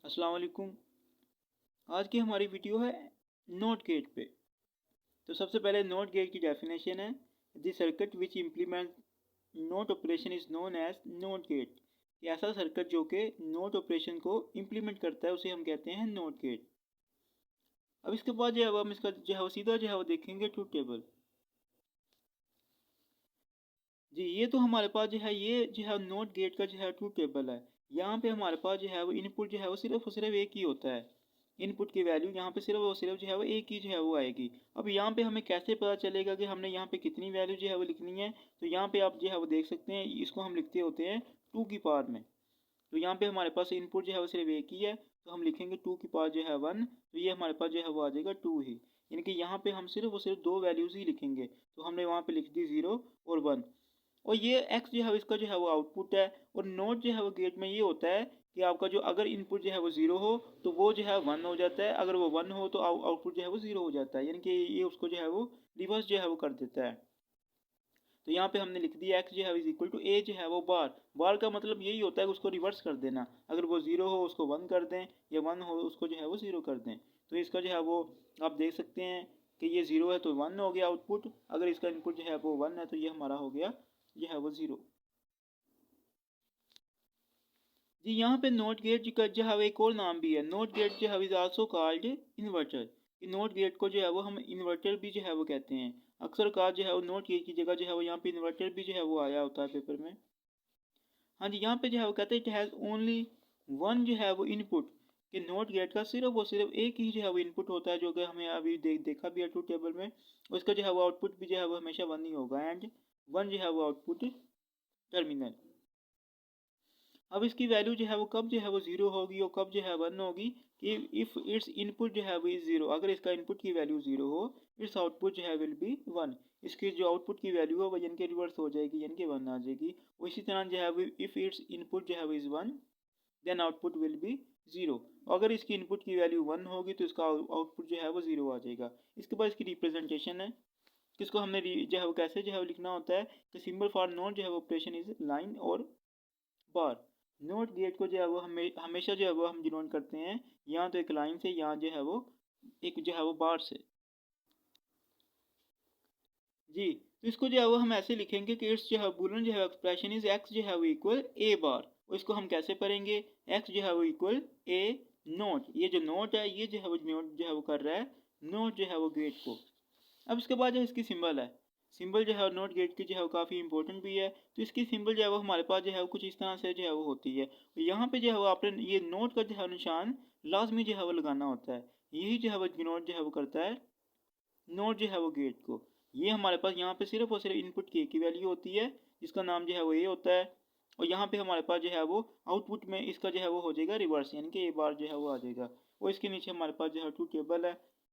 अस्सलाम वालेकुम। आज की हमारी वीडियो है नोट गेट पे। तो सबसे पहले नोट गेट की डेफिनेशन है, the circuit which implement not operation is known as not gate. ऐसा सर्किट जो कि नोट ऑपरेशन को इम्प्लीमेंट करता है उसे हम कहते हैं नोट गेट। अब इसके बाद जो है वो हम इसका जो है वो सीधा जो है वो देखेंगे ट्रूथ टेबल। जी, ये तो हमारे पास जो है ये जो है नोट गेट का जो है ट्रूथ टेबल है। यहाँ पे हमारे पास जो है वो इनपुट जो है वो सिर्फ और सिर्फ एक ही होता है। इनपुट की वैल्यू यहाँ पे सिर्फ और सिर्फ जो है वो एक ही जो है वो आएगी। अब यहाँ पे हमें कैसे पता चलेगा कि हमने यहाँ पे कितनी वैल्यू जो है वो लिखनी है? तो यहाँ पे आप जो है वो देख सकते हैं, इसको हम लिखते होते हैं 2 की पावर में। तो यहाँ पे हमारे पास इनपुट जो है वो सिर्फ एक ही है, तो हम लिखेंगे 2 की पावर जो है 1, तो ये हमारे पास जो है वो आ जाएगा 2 ही। यानी कि यहाँ पे हम सिर्फ और सिर्फ 2 वैल्यूज़ ही लिखेंगे। तो हमने वहाँ पे लिख दी 0 और 1। और ये एक्स जो है इसका जो है वो आउटपुट है। और नोट जो है वो गेट में ये होता है कि आपका जो अगर इनपुट जो है वो 0 हो तो वो जो है 1 हो जाता है, अगर वो 1 हो तो आउटपुट जो है वो 0 हो जाता है। यानी कि ये उसको जो है वो रिवर्स जो है वो कर देता है। तो यहाँ पे हमने लिख दिया एक्स जो है इज इक्वल टू ए जो है वो बार। बार का मतलब यही होता है कि उसको रिवर्स कर देना। अगर वो 0 हो उसको 1 कर दें, या 1 हो उसको जो है वो 0 कर दें। तो इसका जो है वो आप देख सकते हैं कि ये 0 है तो 1 हो गया आउटपुट, अगर इसका इनपुट जो है वो 1 है तो ये हमारा हो गया जो है वो 0। जी, यहाँ पे नोट गेट का जो है एक और नाम भी है। नोट गेट जो है is also called inverter. Not gate को जो है वो हम इन्वर्टर भी जो है वो कहते हैं। अक्सर कहा जो है वो नोट गेट की जगह जो है वो यहाँ पे इन्वर्टर भी जो है वो आया होता है पेपर में। हाँ जी, यहाँ पे जो है वो कहते हैं इट हैज़ ओनली वन जो है वो इनपुट। कि नोट गेट का सिर्फ और सिर्फ एक ही जो है वो इनपुट होता है, जो कि हमें अभी देखा भी है ट्रूथ टेबल में। उसका जो है वो आउटपुट भी जो है वो हमेशा 1 ही होगा, एंड 1 जो है वो आउटपुट टर्मिनल। अब इसकी वैल्यू जो है वो कब जो है वो 0 होगी और कब जो है 1 होगी? कि इफ़ इट्स इनपुट जो है वो इज़ 0, अगर इसका इनपुट की वैल्यू 0 हो, इट्स आउटपुट जो है विल बी 1। इसकी जो आउटपुट की वैल्यू है वो यानी कि रिवर्स हो जाएगी, यानी कि 1 आ जाएगी। और इसी तरह जो है वो इफ़ इट्स इनपुट जो है वो is 1, then output will be 0। अगर इसकी इनपुट की वैल्यू 1 होगी तो इसका आउटपुट जो है वो 0 आ जाएगा। इसके बाद इसकी रिप्रेजेंटेशन है, किसको हमने जो है वो कैसे जो है वो लिखना होता है कि सिंबल फॉर नोट जो है वो ऑपरेशन इज लाइन और बार। नोट गेट को जो है वो हमेशा जो है वो हम डिनोट करते हैं यहाँ तो एक लाइन से, यहाँ जो है वो एक जो है वो बार से। जी, तो इसको जो है वो हम ऐसे लिखेंगे कि इट्स जो है बूलियन जो है एक्सप्रेशन इज एक्स जो है वो इक्वल ए बार। और इसको हम कैसे पढ़ेंगे? एक्स जो है वो इक्वल ए नोट। ये जो नोट है ये जो है वो नोट जो है वो कर रहा है नोट जो है वो गेट को। अब इसके बाद जो इसकी सिंबल है, सिंबल जो है नोट गेट की जो है वो काफ़ी इंपॉर्टेंट भी है। तो इसकी सिंबल जो है वो हमारे पास जो है वो कुछ इस तरह से जो है वो होती है। यहाँ पे जो है वो आपने ये नोट का जो है निशान लाजमी जो है वो लगाना होता है। यही जो है वो नोट जो है वो करता है नोट जो है वो गेट को। ये हमारे पास यहाँ पे सिर्फ और सिर्फ इनपुट की एक ही वैल्यू होती है, जिसका नाम जो है वो ए होता है। और यहाँ पे हमारे पास जो है वो आउटपुट में इसका जो है वो हो जाएगा रिवर्स, यानी कि ए बार जो है वो आ जाएगा। और इसके नीचे हमारे पास जो है ट्रूथ टेबल है।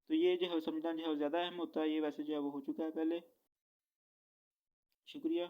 तो ये जो है समझना जो है ज़्यादा अहम होता है, ये वैसे जो है वो हो चुका है पहले। शुक्रिया।